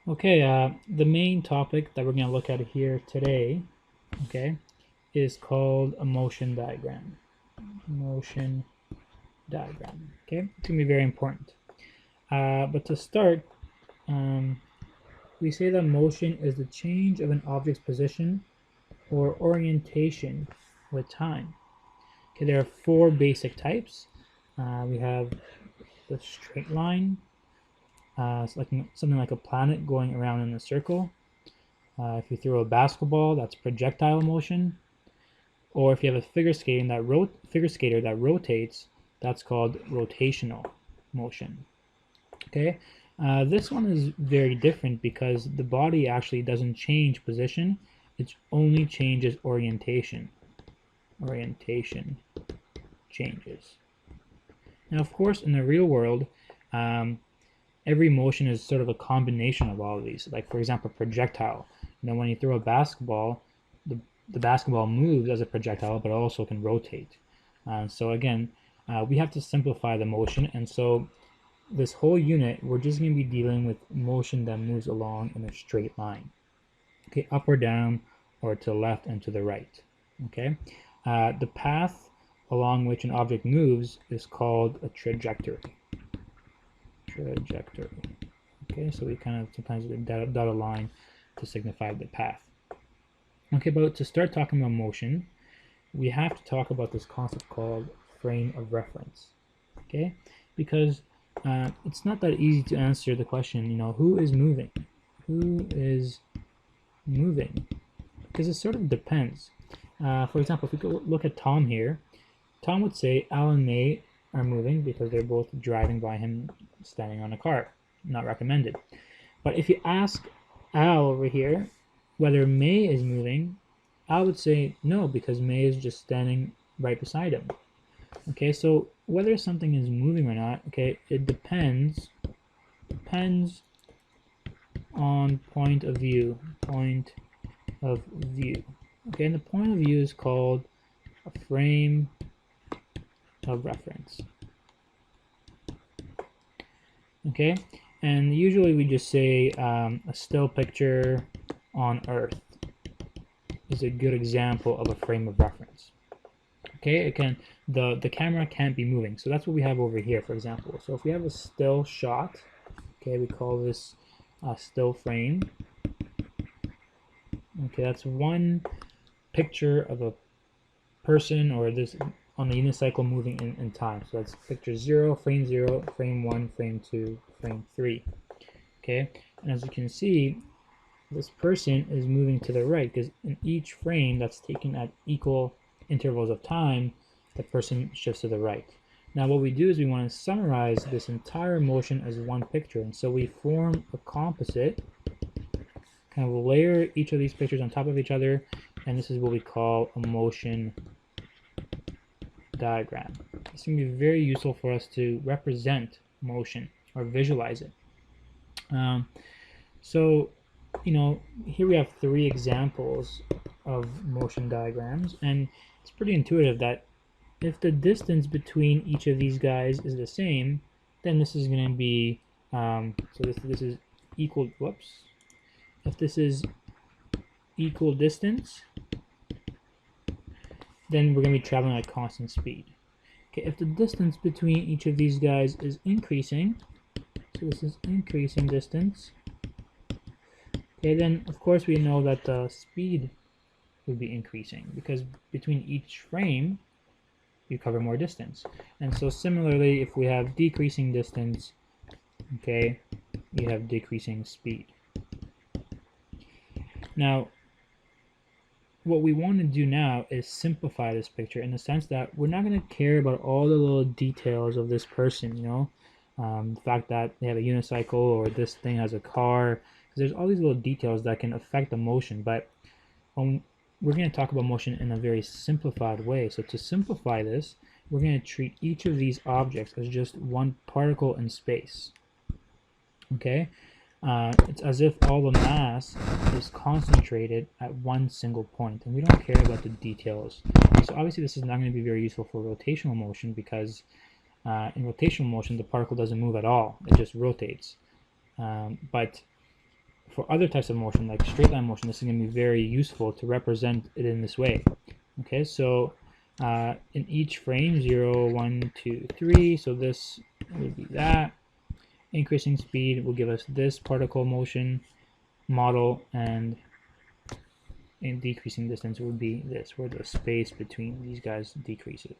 Okay, the main topic that we're going to look at here today, okay, is called a motion diagram. Motion diagram, okay? It's going to be very important. But to start, we say that motion is the change of an object's position or orientation with time. Okay, there are four basic types. We have the straight line, so like something like a planet going around in a circle. If you throw a basketball, that's projectile motion. Or if you have a figure skater that rotates, that's called rotational motion. Okay, this one is very different because the body actually doesn't change position; it only changes orientation. Orientation changes. Now, of course, in the real world, um, every motion is sort of a combination of all of these. Like, for example, projectile. When you throw a basketball, the basketball moves as a projectile, but also can rotate. So again, we have to simplify the motion, and so this whole unit, we're just going to be dealing with motion that moves along in a straight line. Okay, up or down, or to the left and to the right. Okay, the path along which an object moves is called a trajectory. Trajectory. Okay, so we kind of sometimes dot a line to signify the path. Okay, but to start talking about motion, we have to talk about this concept called frame of reference. Okay, because it's not that easy to answer the question, who is moving? Who is moving? Because it sort of depends. For example, if we look at Tom here, Tom would say Al and May are moving because they're both driving by him standing on a car. Not recommended. But if you ask Al over here whether May is moving, Al would say no because May is just standing right beside him. Okay, so whether something is moving or not, okay, it depends on point of view. Point of view. Okay, and the point of view is called a frame of reference. Okay, and usually we just say a still picture on Earth is a good example of a frame of reference. Okay, again, the camera can't be moving, so that's what we have over here, for example. So if we have a still shot, okay, we call this a still frame. Okay, that's one picture of a person or this on the unicycle moving in time. So that's picture 0, frame 1, frame 2, frame 3. Okay, and as you can see, this person is moving to the right because in each frame that's taken at equal intervals of time, the person shifts to the right. Now what we do is we want to summarize this entire motion as one picture, and so we form a composite, kind of layer each of these pictures on top of each other, and this is what we call a motion diagram. It's going to be very useful for us to represent motion or visualize it. So here we have three examples of motion diagrams, and it's pretty intuitive that if the distance between each of these guys is the same, then this is going to be so this is equal. Whoops. If this is equal distance, then we're going to be traveling at constant speed. Okay, if the distance between each of these guys is increasing, so this is increasing distance, okay, then of course we know that the speed would be increasing because between each frame you cover more distance. And so similarly, if we have decreasing distance, okay, you have decreasing speed. Now what we want to do now is simplify this picture in the sense that we're not going to care about all the little details of this person, the fact that they have a unicycle or this thing has a car, because there's all these little details that can affect the motion. But we're going to talk about motion in a very simplified way. So to simplify this, we're going to treat each of these objects as just one particle in space. Okay, it's as if all the mass is concentrated at one single point, and we don't care about the details. So obviously this is not going to be very useful for rotational motion because in rotational motion the particle doesn't move at all, it just rotates. But for other types of motion, like straight line motion, this is going to be very useful to represent it in this way. Okay, so in each frame, 0, 1, 2, 3, so this would be that. Increasing speed will give us this particle motion model, and in decreasing distance would be this, where the space between these guys decreases.